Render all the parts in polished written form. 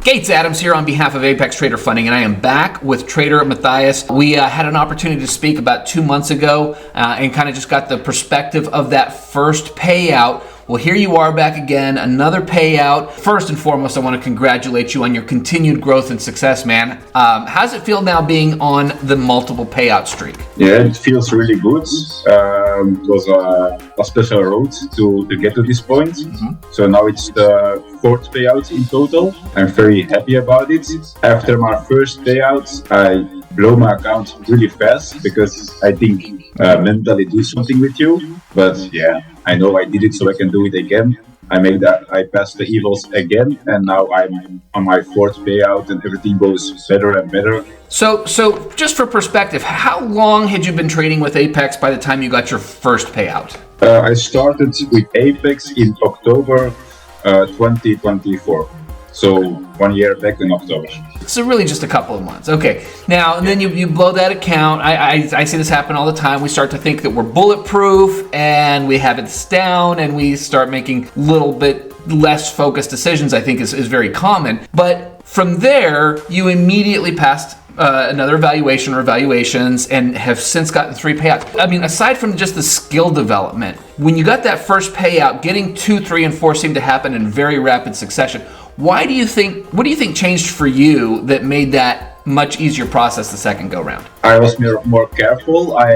Gates Adams here on behalf of Apex Trader Funding, and I am back with Trader Matthias. We had an opportunity to speak about 2 months ago and kind of just got the perspective of that first payout. Well, here you are back again, another payout. First and foremost, I want to congratulate you on your continued growth and success, man. How's it feel now being on the multiple payout streak? Yeah, it feels really good. It was a special road to get to this point. Mm-hmm. So now it's the fourth payout in total. I'm very happy about it. After my first payout, I blow my account really fast because I think mentally do something with you. But yeah, I know I did it, so I can do it again. I passed the evils again, and now I'm on my fourth payout, and everything goes better and better. So just for perspective, how long had you been trading with Apex by the time you got your first payout? I started with Apex in October 2024. So 1 year back in October. So really just a couple of months. Okay. Now, and then you blow that account. I see this happen all the time. We start to think that we're bulletproof and we have it down and we start making a little bit less focused decisions, I think is very common. But from there, you immediately passed another evaluation or evaluations and have since gotten 3 payouts. I mean, aside from just the skill development, when you got that first payout, getting 2, 3, and 4 seemed to happen in very rapid succession. What do you think changed for you that made that much easier process the second go round? I was more careful. I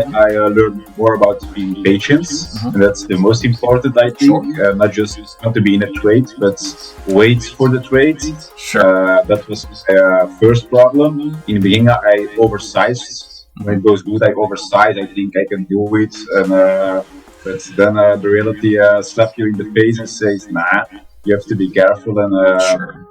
learned more about being patient. Mm-hmm. And that's the most important, I think. Sure. Not to be in a trade, but wait for the trade. Sure. That was my first problem. In the beginning, I oversized. When it goes good, I oversize. I think I can do it. But then the reality slaps you in the face and says, nah. You have to be careful and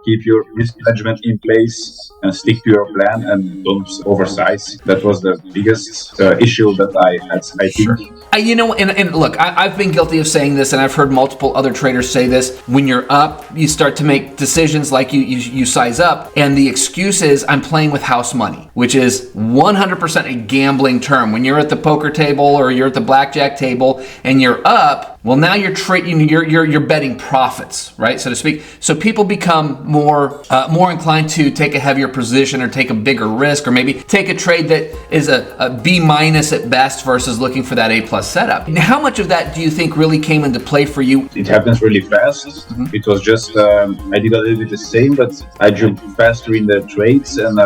keep your risk management in place and stick to your plan and don't oversize. That was the biggest issue that I had, I think. Sure. And look, I've been guilty of saying this, and I've heard multiple other traders say this. When you're up, you start to make decisions like you size up, and the excuse is I'm playing with house money, which is 100% a gambling term. When you're at the poker table or you're at the blackjack table and you're up, well, now you're trading, you're betting profits, right, so to speak. So people become more inclined to take a heavier position or take a bigger risk, or maybe take a trade that is a B- at best versus looking for that A+ setup. Now, how much of that do you think really came into play for you? It happens really fast. Mm-hmm. It was just I did a little bit the same, but I jumped faster in the trades and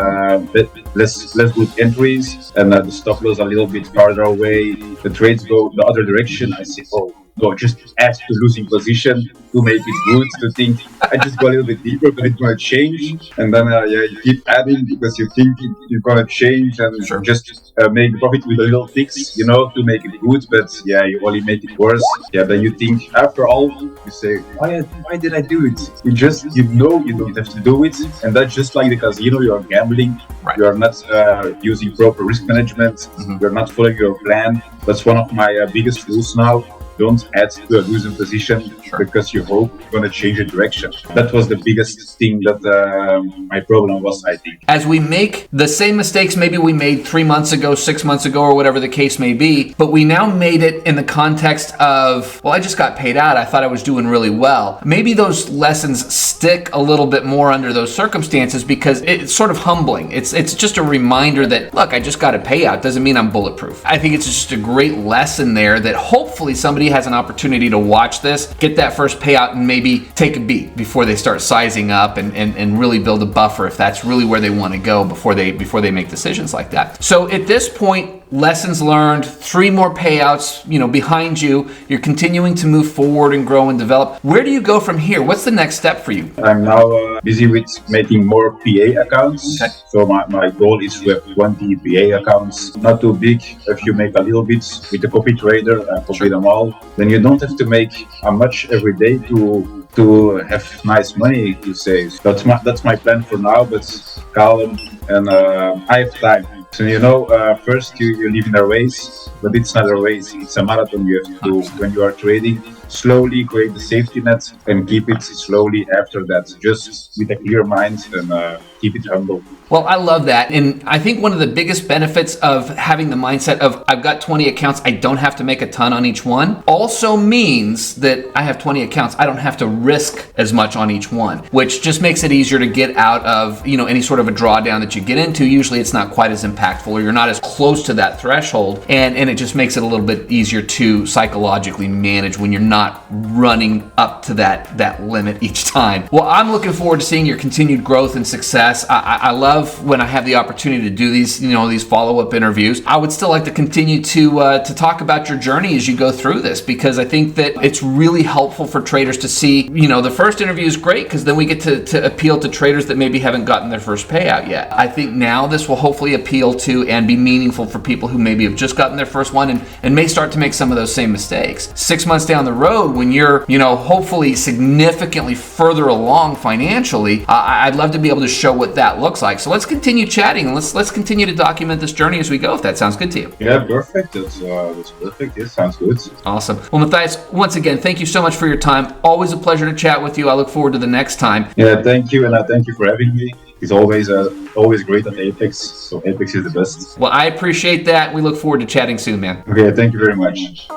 less good entries, and the stop loss a little bit farther away. The trades go the other direction. I say, no, just add to losing position to make it good, to think I just go a little bit deeper, but it's going to change. And then you keep adding because you think it's going to change and just make the profit with a little fix, to make it good. But you only make it worse. Then you think after all, you say, why did I do it? You don't have to do it. And that's just like the casino, you're gambling. Right. You're not using proper risk management. Mm-hmm. You're not following your plan. That's one of my biggest rules now. Don't add to a losing position because you hope you're going to change the direction. That was the biggest thing that my problem was, I think. As we make the same mistakes maybe we made 3 months ago, 6 months ago, or whatever the case may be, but we now made it in the context of, I just got paid out. I thought I was doing really well. Maybe those lessons stick a little bit more under those circumstances because it's sort of humbling. It's just a reminder that, look, I just got a payout. Doesn't mean I'm bulletproof. I think it's just a great lesson there that hopefully somebody has an opportunity to watch this, get that first payout, and maybe take a beat before they start sizing up and really build a buffer if that's really where they want to go before they make decisions like that. So at this point, lessons learned, 3 more payouts, behind you. You're continuing to move forward and grow and develop. Where do you go from here? What's the next step for you? I'm now busy with making more PA accounts. Okay. So my goal is to have 20 PA accounts, not too big. If you make a little bit with the copy trader and copy them all, then you don't have to make much every day to have nice money to save. That's my plan for now, but calm and I have time. So first you live in a race, but it's not a race, it's a marathon you have to do when you are trading. slowly create the safety net and keep it slowly after that, just with a clear mind and keep it humble. Well, I love that. And I think one of the biggest benefits of having the mindset of I've got 20 accounts, I don't have to make a ton on each one, also means that I have 20 accounts, I don't have to risk as much on each one, which just makes it easier to get out of, any sort of a drawdown that you get into. Usually it's not quite as impactful, or you're not as close to that threshold. And it just makes it a little bit easier to psychologically manage when you're not running up to that limit each time. Well, I'm looking forward to seeing your continued growth and success. I love when I have the opportunity to do these follow-up interviews. I would still like to continue to talk about your journey as you go through this, because I think that it's really helpful for traders to see, the first interview is great because then we get to appeal to traders that maybe haven't gotten their first payout yet. I think now this will hopefully appeal to and be meaningful for people who maybe have just gotten their first one and may start to make some of those same mistakes. 6 months down the road, when you're, hopefully significantly further along financially, I'd love to be able to show what that looks like. So let's continue chatting and let's continue to document this journey as we go, if that sounds good to you. Yeah, perfect. That's perfect. Yes, sounds good. Awesome. Well, Matthias, once again, thank you so much for your time. Always a pleasure to chat with you. I look forward to the next time. Yeah, thank you, and thank you for having me. It's always great at Apex, so Apex is the best. Well, I appreciate that. We look forward to chatting soon, man. Okay, thank you very much.